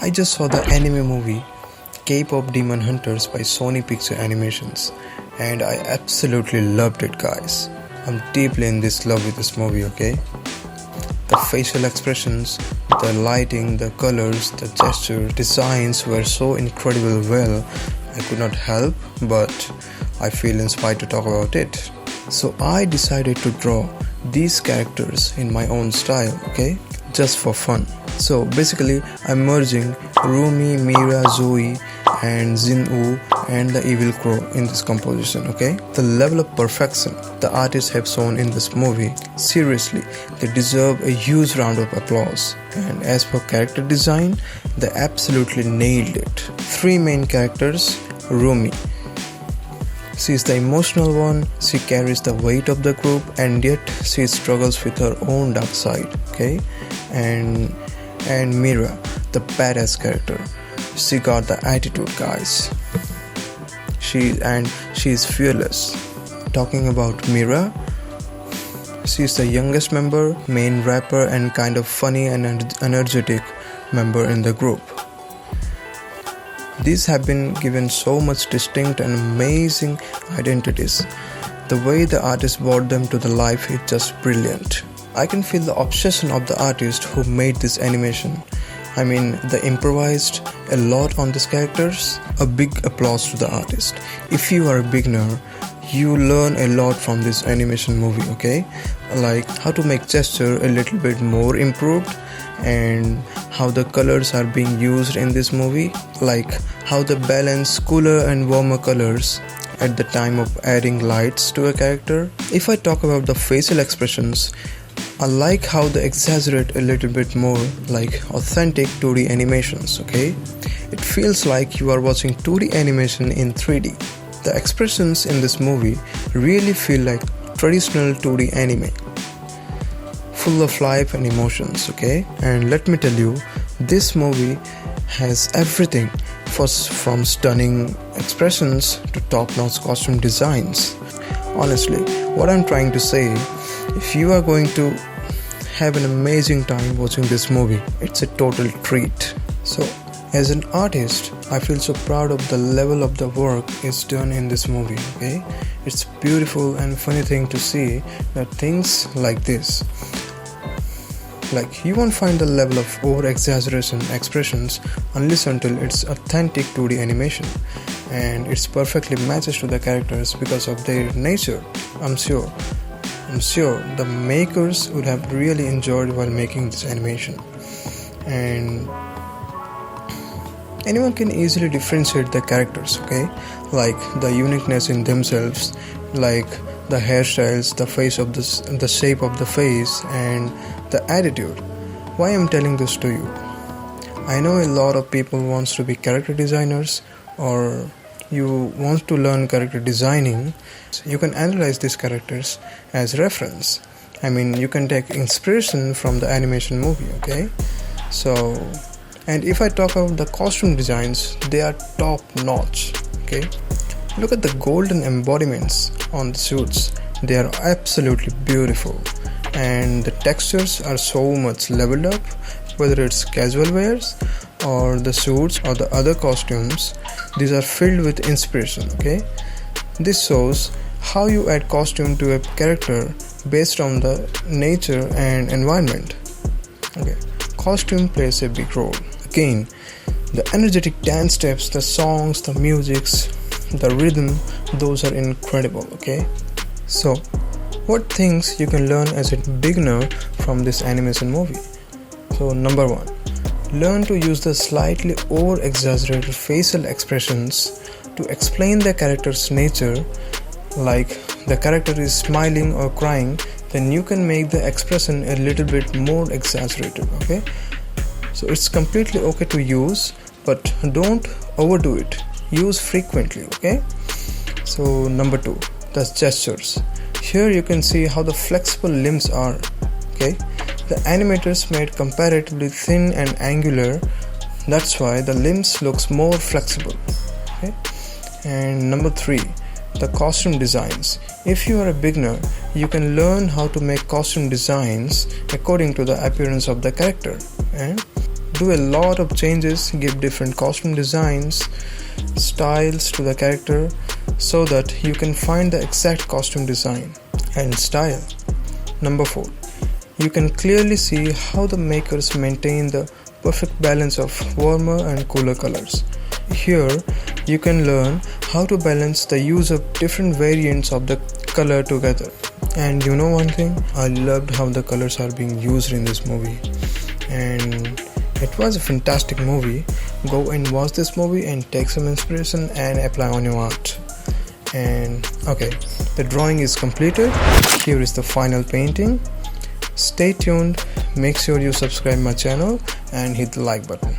I just saw the anime movie K-pop Demon Hunters by Sony Picture Animations, and I absolutely loved it, guys. I'm deeply in this love with this movie, okay? The facial expressions, the lighting, the colors, the gesture, designs were so incredible well, I could not help but I feel inspired to talk about it. So I decided to draw these characters in my own style, okay? Just for fun. So basically I'm merging Rumi, Mira, Zoe and Jin-woo and the Evil Crow in this composition, okay? The level of perfection the artists have shown in this movie, seriously, they deserve a huge round of applause. And as for character design, they absolutely nailed it. Three main characters. Rumi, she is the emotional one, she carries the weight of the group and yet she struggles with her own dark side, okay? And Mira, the badass character, she got the attitude, guys. She is fearless. Talking about Mira, she is the youngest member, main rapper and kind of funny and energetic member in the group. These have been given so much distinct and amazing identities. The way the artist brought them to the life is just brilliant. I can feel the obsession of the artist who made this animation. I mean, they improvised a lot on these characters. A big applause to the artist. If you are a beginner, you learn a lot from this animation movie, okay? Like how to make gesture a little bit more improved and how the colors are being used in this movie, like how they balance cooler and warmer colors at the time of adding lights to a character. If I talk about the facial expressions, I like how they exaggerate a little bit more, like authentic 2D animations, okay? It feels like you are watching 2D animation in 3D. The expressions in this movie really feel like traditional 2D anime, full of life and emotions, okay? And let me tell you, this movie has everything from stunning expressions to top-notch costume designs. Honestly, what I'm trying to say, if you are going to have an amazing time watching this movie, it's a total treat. So, as an artist, I feel so proud of the level of the work is done in this movie, okay? It's beautiful and funny thing to see that things like this, like you won't find the level of over-exaggeration expressions unless until it's authentic 2D animation, and it's perfectly matches to the characters because of their nature. I'm sure the makers would have really enjoyed while making this animation, and anyone can easily differentiate the characters, okay? Like the uniqueness in themselves, like the hairstyles, the shape of the face and the attitude. Why I'm telling this to you? I know a lot of people wants to be character designers or you want to learn character designing. You can analyze these characters as reference. I mean, you can take inspiration from the animation movie, okay? So, and if I talk about the costume designs, they are top notch, okay? Look at the golden embodiments on the suits. They are absolutely beautiful. And the textures are so much leveled up, whether it's casual wears or the suits or the other costumes. These are filled with inspiration, okay? This shows how you add costume to a character based on the nature and environment. Okay, costume plays a big role. Again, the energetic dance steps, the songs, the musics, the rhythm, those are incredible, okay? So, what things you can learn as a beginner from this animation movie? So, number one, learn to use the slightly over-exaggerated facial expressions to explain the character's nature. Like the character is smiling or crying, then you can make the expression a little bit more exaggerated, okay? So it's completely okay to use, but don't overdo it. Use frequently, okay? So number two, the gestures. Here you can see how the flexible limbs are, okay? The animators made comparatively thin and angular, that's why the limbs looks more flexible, okay? And number three, the costume designs. If you are a beginner, you can learn how to make costume designs according to the appearance of the character, and do a lot of changes, give different costume designs, styles to the character so that you can find the exact costume design and style. Number 4. You can clearly see how the makers maintain the perfect balance of warmer and cooler colors. Here, you can learn how to balance the use of different variants of the color together. And you know one thing, I loved how the colors are being used in this movie. And it was a fantastic movie. Go and watch this movie and take some inspiration and apply on your art. And okay, the drawing is completed. Here is the final painting. Stay tuned, make sure you subscribe my channel and hit the like button.